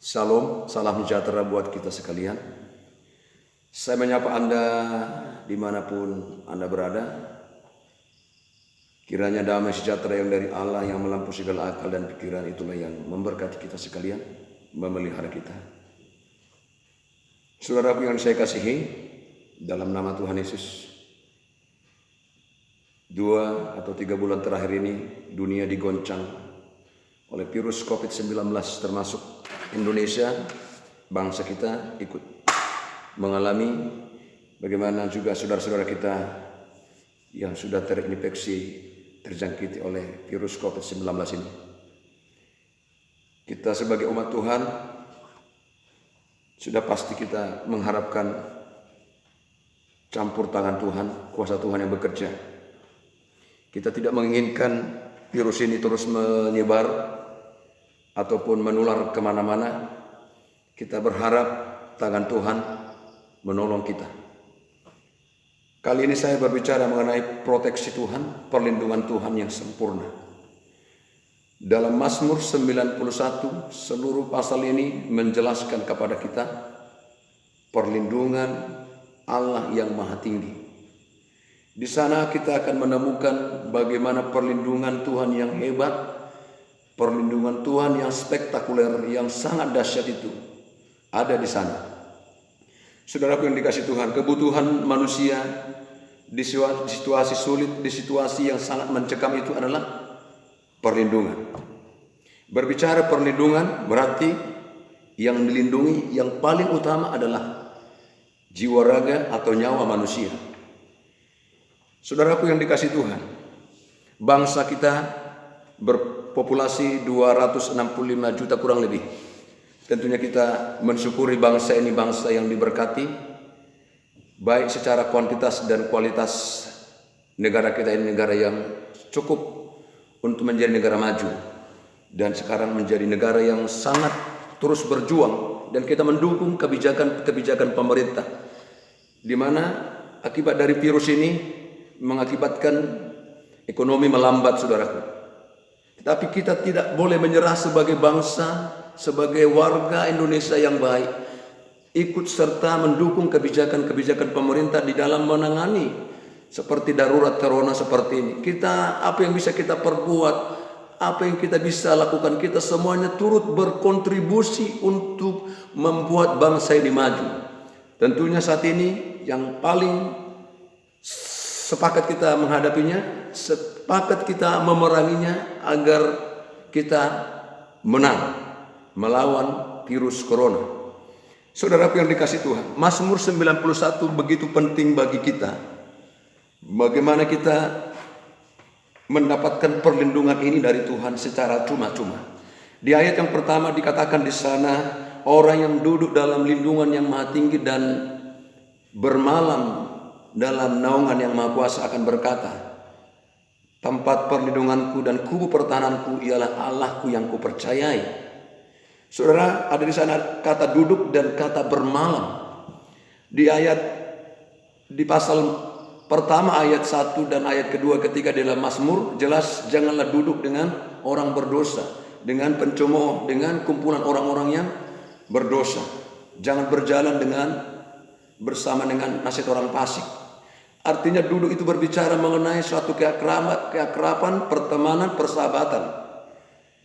Salam, salam sejahtera buat kita sekalian. Saya menyapa Anda dimanapun Anda berada. Kiranya damai sejahtera yang dari Allah yang melampaui segala akal dan pikiran itulah yang memberkati kita sekalian, memelihara kita. Saudaraku yang saya kasihi, dalam nama Tuhan Yesus, 2 atau 3 bulan terakhir ini dunia digoncang oleh virus COVID-19, termasuk Indonesia, bangsa kita ikut mengalami. Bagaimana juga saudara-saudara kita yang sudah terinfeksi, terjangkiti oleh virus COVID-19 ini. Kita sebagai umat Tuhan sudah pasti kita mengharapkan campur tangan Tuhan, kuasa Tuhan yang bekerja. Kita tidak menginginkan virus ini terus menyebar ataupun menular kemana-mana. Kita berharap tangan Tuhan menolong kita. Kali ini saya berbicara mengenai proteksi Tuhan, perlindungan Tuhan yang sempurna. Dalam Mazmur 91, seluruh pasal ini menjelaskan kepada kita perlindungan Allah yang Maha Tinggi. Di sana kita akan menemukan bagaimana perlindungan Tuhan yang hebat, perlindungan Tuhan yang spektakuler, yang sangat dahsyat itu ada di sana. Saudaraku yang dikasihi Tuhan, kebutuhan manusia di situasi sulit, di situasi yang sangat mencekam itu adalah perlindungan. Berbicara perlindungan berarti yang dilindungi yang paling utama adalah jiwa raga atau nyawa manusia. Saudaraku yang dikasihi Tuhan, bangsa kita berpopulasi 265 juta kurang lebih. Tentunya kita mensyukuri bangsa ini bangsa yang diberkati, baik secara kuantitas dan kualitas. Negara kita ini negara yang cukup untuk menjadi negara maju, dan sekarang menjadi negara yang sangat terus berjuang, dan kita mendukung kebijakan pemerintah, di mana akibat dari virus ini mengakibatkan ekonomi melambat, saudaraku. Tetapi kita tidak boleh menyerah sebagai bangsa, sebagai warga Indonesia yang baik, ikut serta mendukung kebijakan-kebijakan pemerintah di dalam menangani seperti darurat corona seperti ini. Apa yang bisa kita perbuat, apa yang kita bisa lakukan, kita semuanya turut berkontribusi untuk membuat bangsa ini maju. Tentunya saat ini yang paling sepakat kita menghadapinya, sepakat kita memeranginya agar kita menang melawan virus corona. Saudaraku yang dikasihi Tuhan, Mazmur 91 begitu penting bagi kita. Bagaimana kita mendapatkan perlindungan ini dari Tuhan secara cuma-cuma. Di ayat yang pertama dikatakan di sana, orang yang duduk dalam lindungan yang Maha Tinggi dan bermalam dalam naungan yang Maha Kuasa akan berkata, tempat perlindunganku dan kubu pertahananku ialah Allahku yang kupercayai. Saudara, ada di sana kata duduk dan kata bermalam. Di pasal pertama ayat 1 dan ayat kedua ketika dalam Mazmur jelas janganlah duduk dengan orang berdosa, dengan pencemooh, dengan kumpulan orang-orang yang berdosa. Jangan berjalan bersama dengan nasib orang fasik. Artinya duduk itu berbicara mengenai suatu keakraban, pertemanan, persahabatan.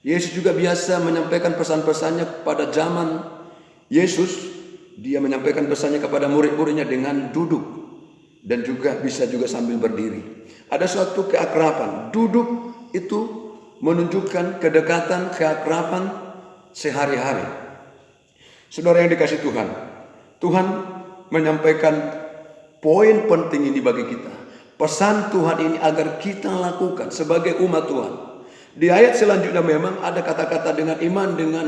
Yesus juga biasa menyampaikan pesan-pesannya pada zaman Yesus. Dia menyampaikan pesannya kepada murid-muridnya dengan duduk, dan juga bisa juga sambil berdiri. Ada suatu keakraban. Duduk itu menunjukkan kedekatan, keakraban sehari-hari. Saudara yang dikasihi Tuhan, Tuhan menyampaikan poin penting ini bagi kita. Pesan Tuhan ini agar kita lakukan sebagai umat Tuhan. Di ayat selanjutnya memang ada kata-kata dengan iman, dengan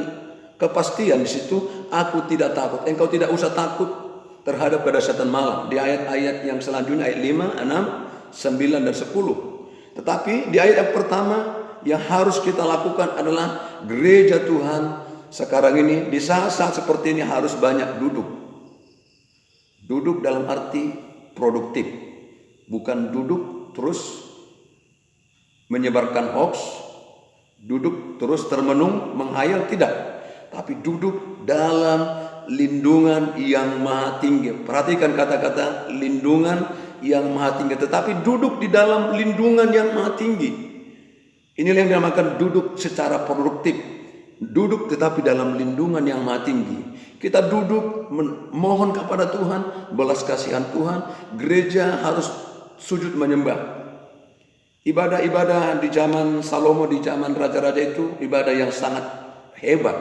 kepastian di situ. Aku tidak takut. Engkau tidak usah takut terhadap kedahsyatan malam. Di ayat-ayat yang selanjutnya, ayat 5, 6, 9, dan 10. Tetapi di ayat yang pertama yang harus kita lakukan adalah gereja Tuhan sekarang ini di saat-saat seperti ini harus banyak duduk. Duduk dalam arti produktif, bukan duduk terus menyebarkan hoax, duduk terus termenung menghayal, tidak. tapi duduk dalam lindungan yang maha tinggi. Perhatikan kata-kata lindungan yang maha tinggi, tetapi duduk di dalam lindungan yang maha tinggi. Inilah yang dinamakan duduk secara produktif. Duduk tetapi dalam lindungan yang maha tinggi. Kita duduk mohon kepada Tuhan, belas kasihan Tuhan. Gereja harus sujud menyembah. Ibadah-ibadah di zaman Salomo, di zaman raja-raja itu ibadah yang sangat hebat.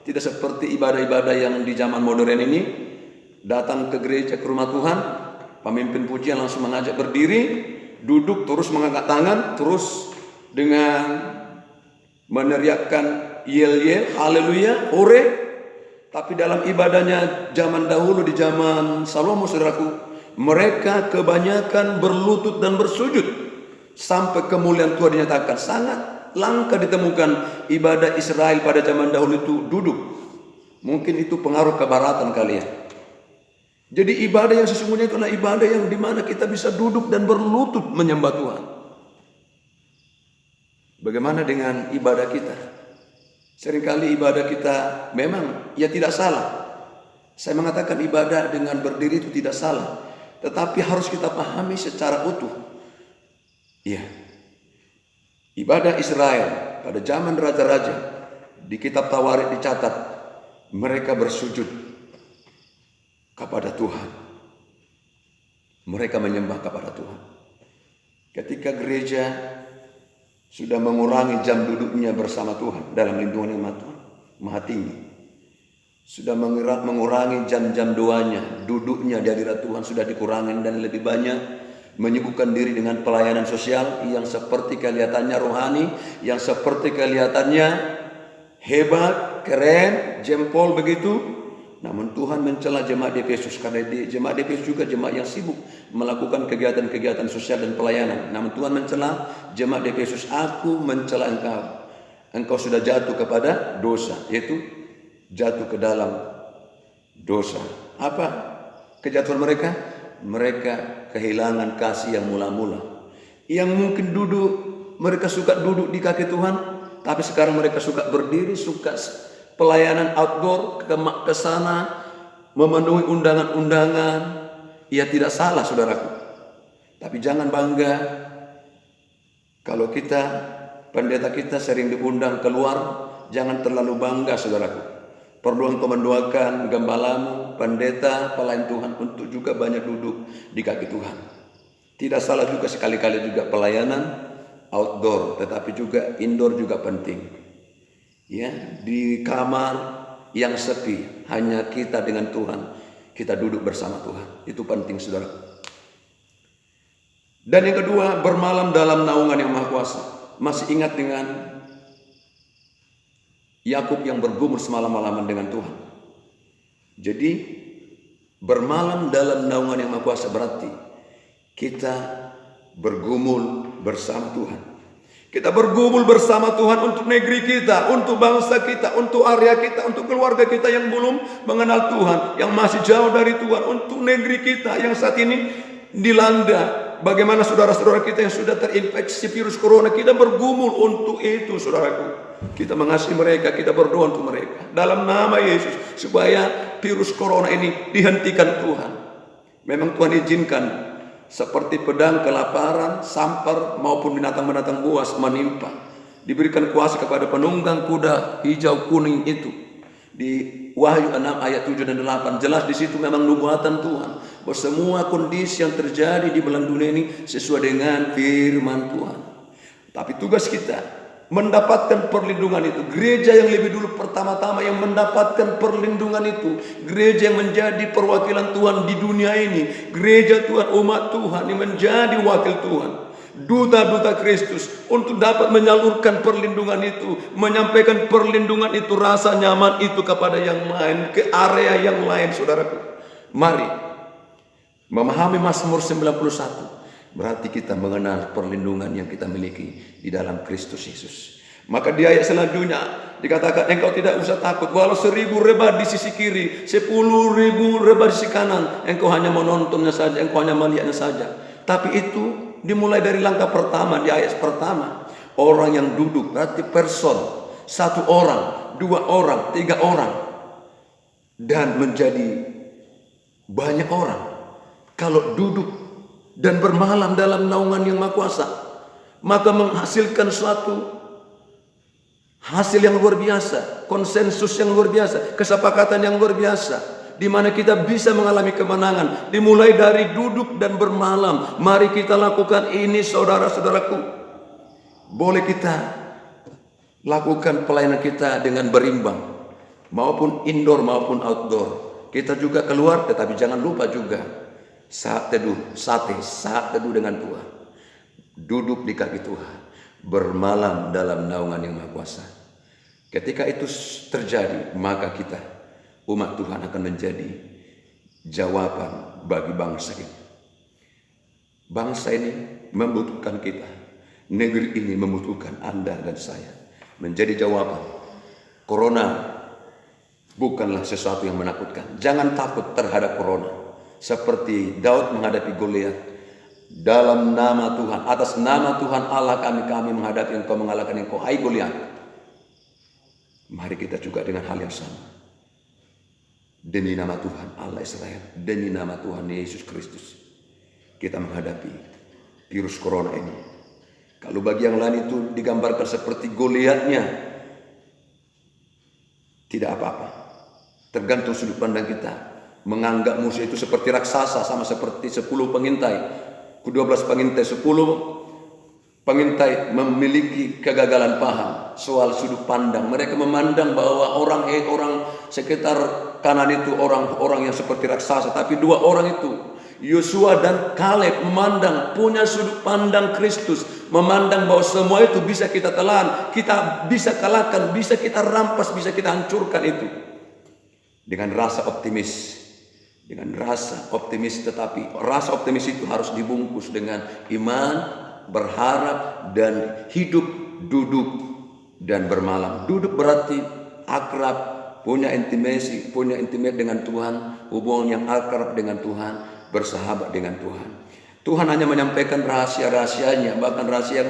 Tidak seperti ibadah-ibadah yang di zaman modern ini. Datang ke gereja, ke rumah Tuhan, pemimpin pujian langsung mengajak berdiri, duduk terus mengangkat tangan, terus dengan meneriakkan yel-yel, haleluya, hore. Tapi dalam ibadahnya zaman dahulu, di zaman Salomo, saudaraku, mereka kebanyakan berlutut dan bersujud. Sampai kemuliaan Tuhan dinyatakan. Sangat langka ditemukan ibadah Israel pada zaman dahulu itu duduk. Mungkin itu pengaruh kebaratan kali ya. Jadi ibadah yang sesungguhnya itu adalah ibadah yang dimana kita bisa duduk dan berlutut menyembah Tuhan. Bagaimana dengan ibadah kita? Seringkali ibadah kita memang ya tidak salah. Saya mengatakan ibadah dengan berdiri itu tidak salah. Tetapi harus kita pahami secara utuh. Ya, ibadah Israel pada zaman raja-raja di kitab Tawarik dicatat mereka bersujud kepada Tuhan. Mereka menyembah kepada Tuhan. Ketika gereja sudah mengurangi jam duduknya bersama Tuhan dalam lindungan yang maha tinggi, sudah mengurangi jam-jam doanya, duduknya di hadirat Tuhan sudah dikurangi dan lebih banyak menyibukkan diri dengan pelayanan sosial yang seperti kelihatannya rohani, yang seperti kelihatannya hebat, keren, jempol begitu. Namun Tuhan mencela jemaat di Efesus, karena jemaat di Efesus juga jemaat yang sibuk melakukan kegiatan-kegiatan sosial dan pelayanan. Namun Tuhan mencela jemaat di Efesus, aku mencela engkau. Engkau sudah jatuh kepada dosa, yaitu jatuh ke dalam dosa. Apa kejatuhan mereka? Mereka kehilangan kasih yang mula-mula. Yang mungkin duduk, mereka suka duduk di kaki Tuhan, tapi sekarang mereka suka berdiri, suka pelayanan outdoor, ke sana, memenuhi undangan-undangan. Ya tidak salah saudaraku. Tapi jangan bangga kalau kita, pendeta kita sering diundang keluar, jangan terlalu bangga saudaraku. Perlu engkau mendoakan gembalamu, pendeta, pelayan Tuhan untuk juga banyak duduk di kaki Tuhan. Tidak salah juga sekali-kali juga pelayanan outdoor, tetapi juga indoor juga penting. Ya, di kamar yang sepi, hanya kita dengan Tuhan, kita duduk bersama Tuhan. Itu penting saudara. Dan yang kedua, bermalam dalam naungan yang Maha Kuasa. Masih ingat dengan Yakub yang bergumul semalam-malaman dengan Tuhan. Jadi bermalam dalam naungan yang Maha Kuasa berarti kita bergumul bersama Tuhan. Kita bergumul bersama Tuhan untuk negeri kita, untuk bangsa kita, untuk area kita, untuk keluarga kita yang belum mengenal Tuhan, yang masih jauh dari Tuhan, untuk negeri kita yang saat ini dilanda. Bagaimana saudara-saudara kita yang sudah terinfeksi virus corona, kita bergumul untuk itu saudaraku. Kita mengasihi mereka, kita berdoa untuk mereka dalam nama Yesus supaya virus corona ini dihentikan Tuhan. Memang Tuhan izinkan seperti pedang, kelaparan, sampar maupun binatang-binatang buas menimpa. Diberikan kuasa kepada penunggang kuda hijau kuning itu. Di Wahyu 6 ayat 7 dan 8 jelas di situ memang nubuatan Tuhan bahwa semua kondisi yang terjadi di belahan dunia ini sesuai dengan firman Tuhan. Tapi tugas kita mendapatkan perlindungan itu. Gereja yang lebih dulu pertama-tama yang mendapatkan perlindungan itu, gereja yang menjadi perwakilan Tuhan di dunia ini, gereja Tuhan, umat Tuhan yang menjadi wakil Tuhan, duta-duta Kristus untuk dapat menyalurkan perlindungan itu, menyampaikan perlindungan itu, rasa nyaman itu kepada yang lain, ke area yang lain saudaraku. Mari memahami Mazmur 91. Berarti kita mengenal perlindungan yang kita miliki di dalam Kristus Yesus. Maka di ayat selanjutnya dikatakan engkau tidak usah takut walau 1000 rebah di sisi kiri, 10.000 rebah di sisi kanan, engkau hanya menontonnya saja, engkau hanya melihatnya saja. Tapi itu dimulai dari langkah pertama di ayat pertama. Orang yang duduk berarti person, satu orang 2 orang, 3 orang, dan menjadi banyak orang. Kalau duduk dan bermalam dalam naungan yang Maha Kuasa, maka menghasilkan suatu hasil yang luar biasa, konsensus yang luar biasa, kesepakatan yang luar biasa, di mana kita bisa mengalami kemenangan. Dimulai dari duduk dan bermalam. Mari kita lakukan ini, saudara-saudaraku. Boleh kita lakukan pelayanan kita dengan berimbang, maupun indoor maupun outdoor. Kita juga keluar, tetapi jangan lupa juga saat teduh, saat teduh dengan Tuhan. Duduk di kaki Tuhan, bermalam dalam naungan yang Maha Kuasa. Ketika itu terjadi, maka kita, umat Tuhan, akan menjadi jawaban bagi bangsa ini. Bangsa ini membutuhkan kita. Negeri ini membutuhkan Anda dan saya. Menjadi jawaban. Corona bukanlah sesuatu yang menakutkan. Jangan takut terhadap corona. Seperti Daud menghadapi Goliat. Dalam nama Tuhan, atas nama Tuhan Allah kami menghadapi engkau, mengalahkan engkau, hai Goliat. Mari kita juga dengan hal yang sama. Demi nama Tuhan Allah Israel, demi nama Tuhan Yesus Kristus, kita menghadapi virus corona ini. Kalau bagi yang lain itu digambarkan seperti Goliatnya, tidak apa-apa. Tergantung sudut pandang kita. Menganggap musuh itu seperti raksasa, sama seperti 10 pengintai. 12 pengintai, 10 pengintai memiliki kegagalan paham soal sudut pandang. Mereka memandang bahwa orang sekitar kanan itu orang-orang yang seperti raksasa. Tapi 2 orang itu, Yosua dan Kaleb, memandang, punya sudut pandang Kristus. Memandang bahwa semua itu bisa kita telan, kita bisa kalahkan, bisa kita rampas, bisa kita hancurkan itu. Dengan rasa optimis. Tetapi rasa optimis itu harus dibungkus dengan iman, berharap, dan hidup, duduk, dan bermalam. Duduk berarti akrab, punya intimate dengan Tuhan, hubungan yang akrab dengan Tuhan, bersahabat dengan Tuhan. Tuhan hanya menyampaikan rahasia-rahasianya, bahkan rahasia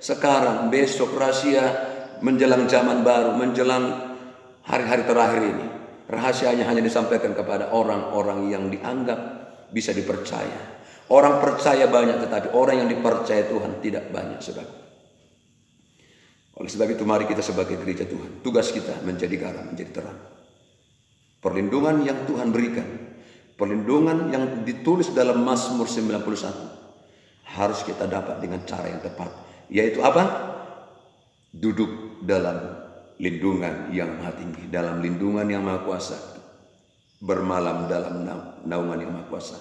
sekarang, besok, rahasia menjelang zaman baru, menjelang hari-hari terakhir ini. Rahasianya hanya disampaikan kepada orang-orang yang dianggap bisa dipercaya. Orang percaya banyak, tetapi orang yang dipercaya Tuhan tidak banyak, saudara. Oleh sebab itu, mari kita sebagai gereja Tuhan, tugas kita menjadi garam, menjadi terang. Perlindungan yang Tuhan berikan, perlindungan yang ditulis dalam Mazmur 91, harus kita dapat dengan cara yang tepat. Yaitu apa? Duduk dalam lindungan yang maha tinggi, dalam lindungan yang maha kuasa, bermalam dalam naungan yang maha kuasa.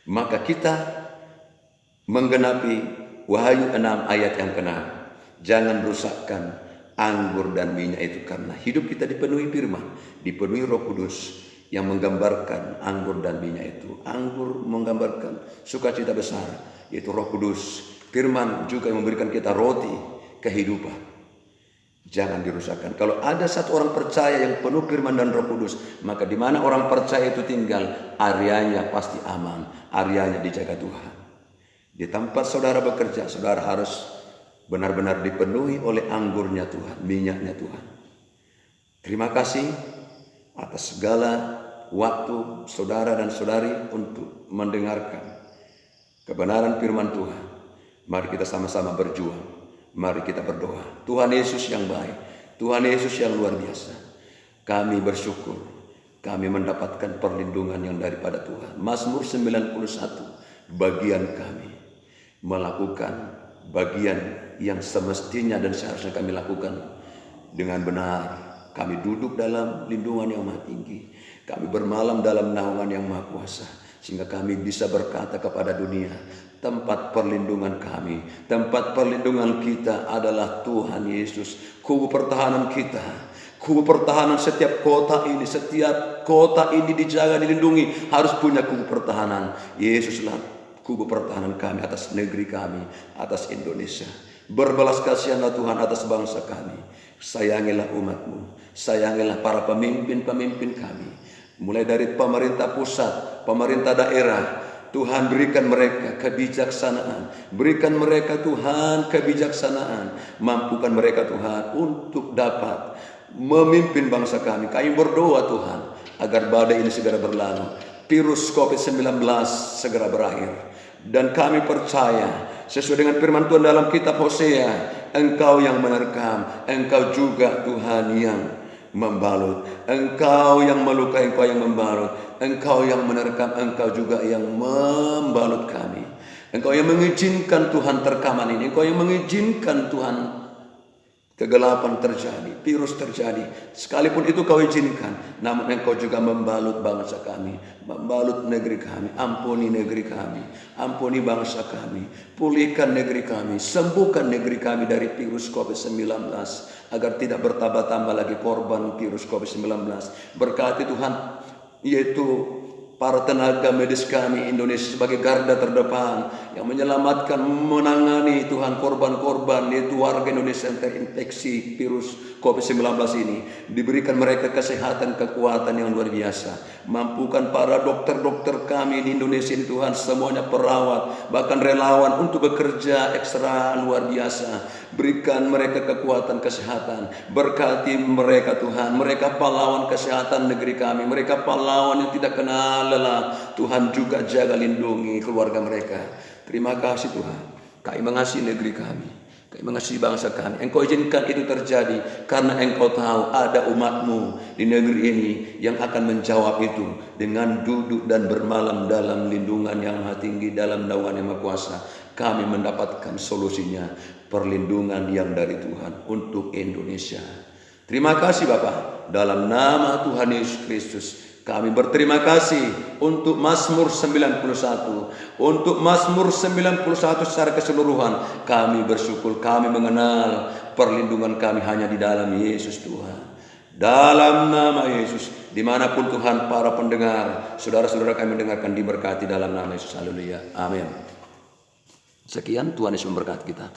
Maka kita menggenapi Wahyu 6 ayat yang ke-6. Jangan rusakkan anggur dan minyak itu, karena hidup kita dipenuhi firman, dipenuhi Roh Kudus yang menggambarkan anggur dan minyak itu. Anggur menggambarkan sukacita besar, yaitu Roh Kudus. Firman juga yang memberikan kita roti kehidupan. Jangan dirusakkan. Kalau ada satu orang percaya yang penuh firman dan Roh Kudus, maka di mana orang percaya itu tinggal, areanya pasti aman, areanya dijaga Tuhan. Di tempat saudara bekerja, saudara harus benar-benar dipenuhi oleh anggurnya Tuhan, minyaknya Tuhan. Terima kasih atas segala waktu saudara dan saudari untuk mendengarkan kebenaran firman Tuhan. Mari kita sama-sama berjuang. Mari kita berdoa. Tuhan Yesus yang baik, Tuhan Yesus yang luar biasa, kami bersyukur kami mendapatkan perlindungan yang daripada Tuhan. Mazmur 91, bagian kami melakukan bagian yang semestinya dan seharusnya kami lakukan dengan benar. Kami duduk dalam lindungan yang maha tinggi, kami bermalam dalam naungan yang maha kuasa, sehingga kami bisa berkata kepada dunia, tempat perlindungan kami, tempat perlindungan kita adalah Tuhan Yesus. Kubu pertahanan kita, kubu pertahanan setiap kota ini dijaga, dilindungi, harus punya kubu pertahanan. Yesuslah kubu pertahanan kami atas negeri kami, atas Indonesia. Berbelas kasihanlah Tuhan atas bangsa kami. Sayangilah umat-Mu, sayangilah para pemimpin-pemimpin kami, mulai dari pemerintah pusat, pemerintah daerah. Tuhan, berikan mereka kebijaksanaan. Berikan mereka Tuhan kebijaksanaan. Mampukan mereka Tuhan untuk dapat memimpin bangsa kami. Kami berdoa Tuhan agar badai ini segera berlalu, virus COVID-19 segera berakhir. Dan kami percaya sesuai dengan firman Tuhan dalam kitab Hosea, Engkau yang menerkam, Engkau juga Tuhan yang membalut. Engkau yang melukai, Engkau yang membalut. Engkau yang menerkam, Engkau juga yang membalut kami. Engkau yang mengizinkan Tuhan terkaman ini. Engkau yang mengizinkan Tuhan kegelapan terjadi, virus terjadi. Sekalipun itu Kau izinkan, namun Engkau juga membalut bangsa kami, membalut negeri kami. Ampuni negeri kami, ampuni bangsa kami, pulihkan negeri kami, sembuhkan negeri kami dari virus COVID-19, agar tidak bertambah-tambah lagi korban virus COVID-19. Berkati Tuhan, yaitu para tenaga medis kami Indonesia sebagai garda terdepan yang menyelamatkan, menangani Tuhan korban-korban, yaitu warga Indonesia yang terinfeksi virus COVID-19 ini. Diberikan mereka kesehatan, kekuatan yang luar biasa. Mampukan para dokter-dokter kami di Indonesia ini Tuhan, semuanya perawat, bahkan relawan untuk bekerja ekstra luar biasa. Berikan mereka kekuatan kesehatan. Berkati mereka Tuhan, mereka pahlawan kesehatan negeri kami, mereka pahlawan yang tidak kenal lelah. Tuhan juga jaga lindungi keluarga mereka. Terima kasih Tuhan, Kami mengasihi negeri kami, Kami mengasihi bangsa kami. Engkau izinkan itu terjadi karena Engkau tahu ada umat-Mu di negeri ini yang akan menjawab itu dengan duduk dan bermalam dalam lindungan yang Maha Tinggi, dalam naungan yang Maha Kuasa. Kami mendapatkan solusinya, perlindungan yang dari Tuhan untuk Indonesia. Terima kasih Bapa, dalam nama Tuhan Yesus Kristus kami berterima kasih untuk Mazmur 91. Untuk Mazmur 91 secara keseluruhan kami bersyukur, kami mengenal perlindungan kami hanya di dalam Yesus Tuhan. Dalam nama Yesus, dimanapun Tuhan para pendengar, saudara-saudara kami mendengarkan, diberkati dalam nama Yesus. Haleluya, amin. Sekian, Tuhan Yesus memberkati kita.